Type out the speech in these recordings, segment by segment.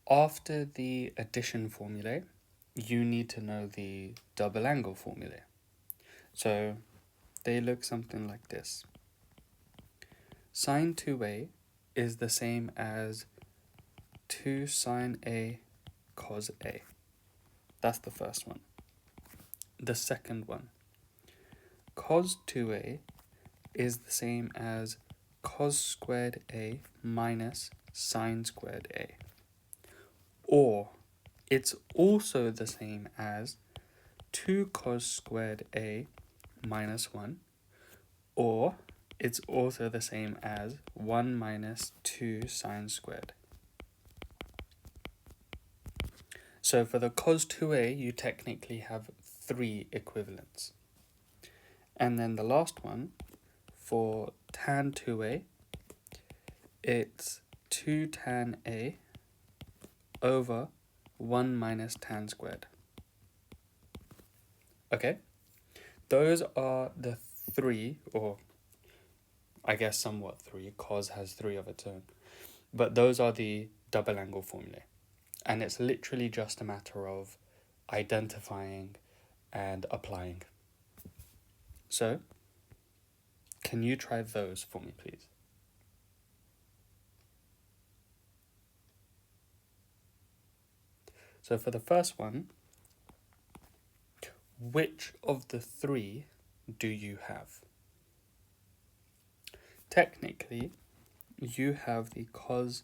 After the addition formulae, you need to know the double angle formulae. So they look something like this. Sine 2a is the same as 2 sine a cos a. That's the first one. The second one, cos 2a is the same as cos squared a minus sine squared a. Or it's also the same as 2 cos squared a minus 1. Or it's also the same as 1 minus 2 sine squared. So for the cos 2a, you technically have 3 equivalents. And then the last one, for tan 2a, it's 2 tan a over 1 minus tan squared. Okay? Those are the 3, or I guess somewhat 3, cos has 3 of its own. But those are the double angle formulae. And it's literally just a matter of identifying and applying. So, can you try those for me, please? So for the first one, which of the 3 do you have? Technically, you have the cos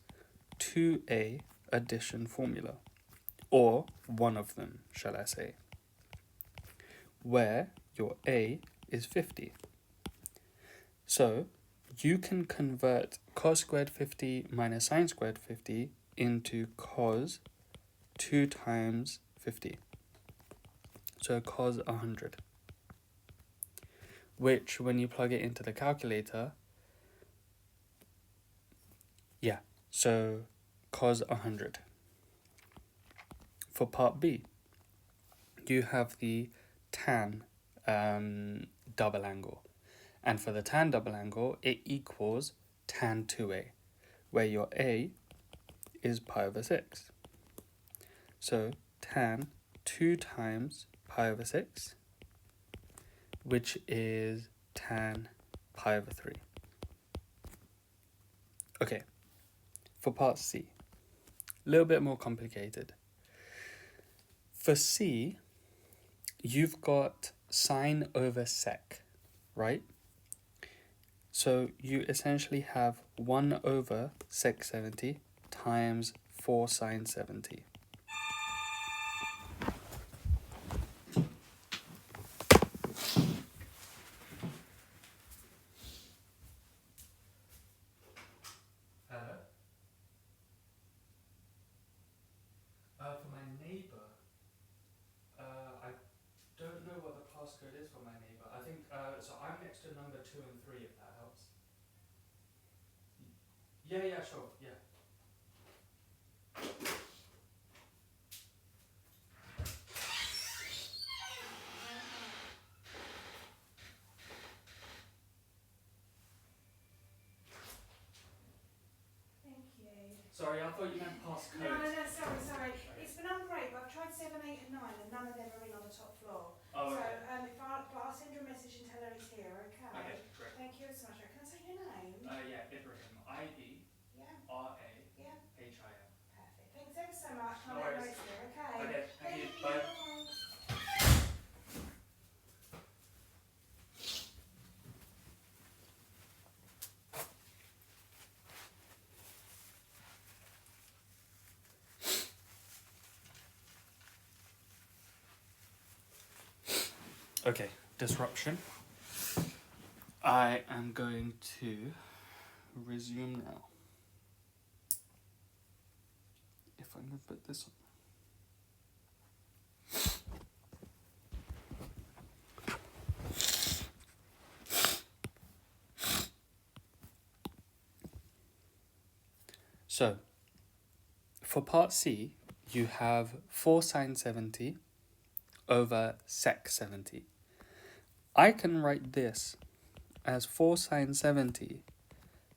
2a addition formula, or one of them, shall I say, where your a is 50. So you can convert cos squared 50 minus sine squared 50 into cos 2 times 50. So cos 100. Which, when you plug it into the calculator, so cos 100. For part B, you have the tan double angle. And for the tan double angle, it equals tan 2a, where your a is pi over 6. So tan 2 times pi over 6, which is tan pi over 3. Okay, for part C, a little bit more complicated. For C, you've got sine over sec, right? So you essentially have 1 over sec 70 times 4 sine 70. Hello? For my neighbour, I don't know what the passcode is for my neighbour. I think, so I'm next to number 2 and 3, if that helps. Yeah, sure, yeah. Thank you. Sorry, I thought you meant passcode. No, sorry. It's been great, but I've tried 7, 8 and 9 and none of them are in on the top floor. Oh, so, okay. but I'll send you a message and tell her it's here, okay? Okay, great. Thank you so much. Can I say your name? Yeah, Ibrahim. I-B-R-A-H-I-M. Yeah. Perfect. Thanks ever so much. No I'll let her know worries. it's here, okay? Okay, thank you. Bye. Okay, disruption. I am going to resume now. If I can put this on. So, for part C, you have 4 sine 70 over sec 70. I can write this as 4 sine 70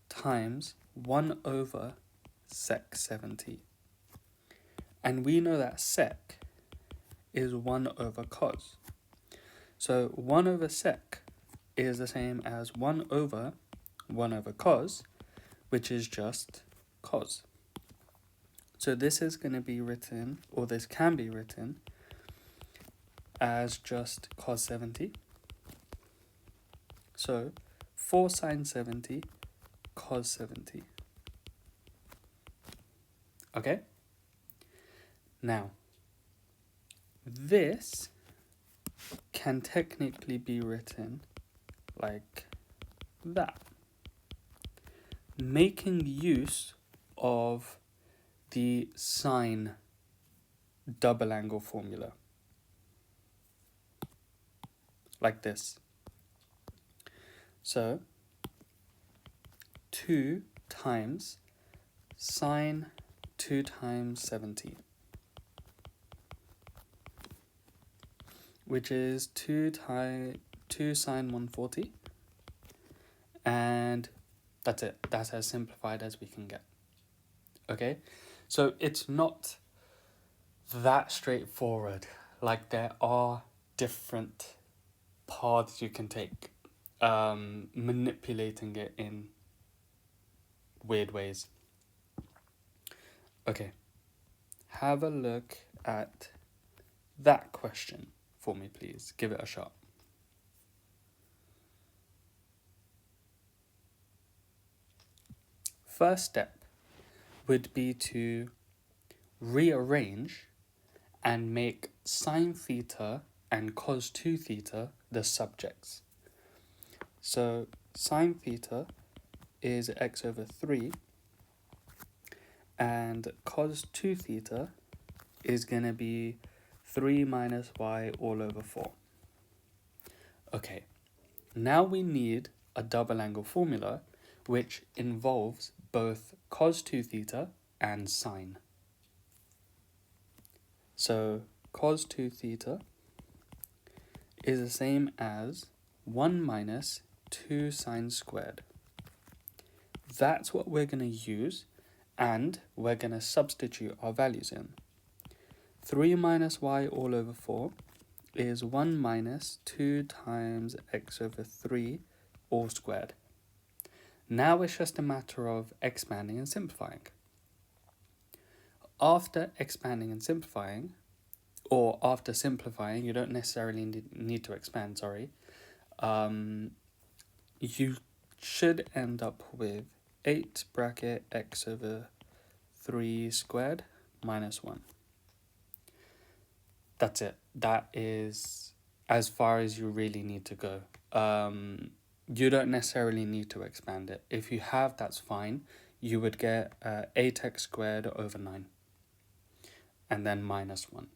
times 1 over sec 70. And we know that sec is 1 over cos. So 1 over sec is the same as 1 over cos, which is just cos. So this is going to be written, or this can be written, as just cos 70. So 4 sine 70 cos 70. Okay? Now, this can technically be written like that, making use of the sine double angle formula, like this. So 2 times sine 2 times 70, which is 2 sine 140, and that's it. That's as simplified as we can get. Okay, so it's not that straightforward. Like, there are different paths you can take, manipulating it in weird ways. Okay, have a look at that question for me, please. Give it a shot. First step would be to rearrange and make sine theta and cos 2 theta the subjects. So sine theta is x over 3, and cos 2 theta is going to be 3 minus y all over 4. Okay, now we need a double angle formula which involves both cos 2 theta and sine. So cos 2 theta is the same as 1 minus 2 sine squared. That's what we're going to use, and we're going to substitute our values in. 3 minus y all over 4 is 1 minus 2 times x over 3 all squared. Now it's just a matter of expanding and simplifying. After expanding and simplifying, or after simplifying, you don't necessarily need to expand, you should end up with 8 bracket x over 3 squared minus 1. That's it. That is as far as you really need to go. You don't necessarily need to expand it. If you have, that's fine. You would get 8x squared over 9. And then minus 1.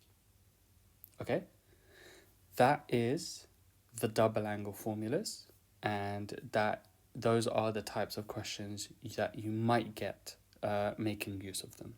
Okay? That is the double angle formulas, and those are the types of questions that you might get making use of them.